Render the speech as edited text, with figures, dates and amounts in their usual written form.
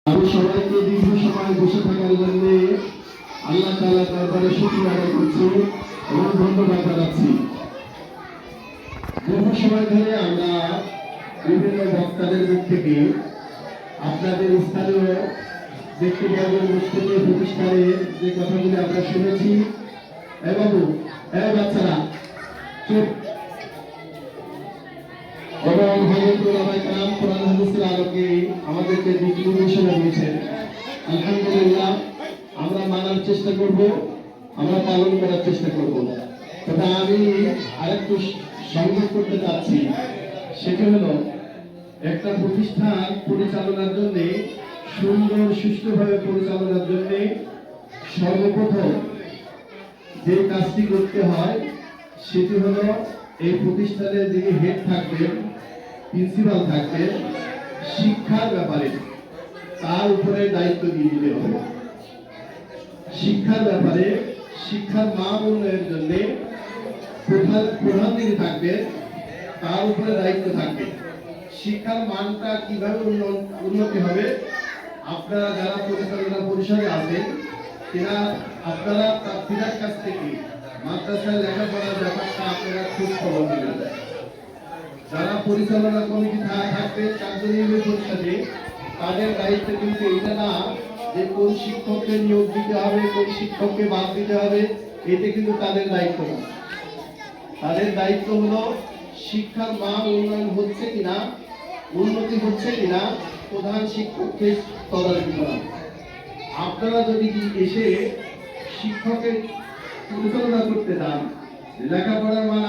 আমি সবাইকে দীর্ঘ সময় বসে থাকার জন্য আল্লাহ তাআলার দরবারে শুকরিয়া আদায় করছি এবং ধন্যবাদ জানাচ্ছি। দীর্ঘ সময় ধরে আমরা বিভিন্ন বক্তাদের মুখ থেকে আপনাদের স্থানীয় ব্যক্তিবর্গের মুখ থেকে প্রতিষ্ঠানের যে কথাগুলি আমরা শুনেছি। বাবু, বাচ্চারা চুপ। এবং হযরতুল আলাইহিস কোরআন হাদিসের আলোকে আমাদেরকে দিক নির্দেশনা দিয়েছেন। আলহামদুলিল্লাহ, আমরা মানার চেষ্টা করব, আমরা পালন করার চেষ্টা করব। তবে আমি আরেকটু সংযোগ করতে চাচ্ছি, সেটা হলো একটা প্রতিষ্ঠান পরিচালনার জন্য, সুন্দর সুষ্ঠুভাবে পরিচালনার জন্য সর্বপ্রথম যে কাজটি করতে হয় সেটি হলো এই প্রতিষ্ঠানের যিনি হেড থাকবেন, প্রিন্সিপাল থাকবেন, শিক্ষার ব্যাপারে তার উপরে দায়িত্ব দিয়ে দিতে হবে। শিক্ষার ব্যাপারে, শিক্ষার মান উন্নয়নের জন্য প্রধান যিনি থাকবেন তার উপরে দায়িত্ব থাকবে। শিক্ষার মানটা কিভাবে উন্নতি হবে, আপনারা যারা পরিচালনা পরিষদে আছেন আপনারা তার কাছ থেকে মাদ্রাসায় লেখাপড়ার ব্যাপারটা আপনারা খুব খবর নেবেন। যারা পরিচালনা কমিটি থাকবে কার্যনির্বাহী পরিষদে, তাদের দায়িত্ব কিন্তু এটা না যে কোন শিক্ষককে নিয়োগ দিতে হবে, কোন শিক্ষককে বাদ দিতে হবে, এতে কিন্তু তাদের দায়িত্ব না। তাদের দায়িত্ব হলো শিক্ষার মান উন্নয়ন হচ্ছে কিনা, উন্নতি হচ্ছে কিনা প্রধান শিক্ষককে তদারকি করা। আপনারা যদি এসে শিক্ষকের পরিচালনা করতে চান, লেখাপড়ার মান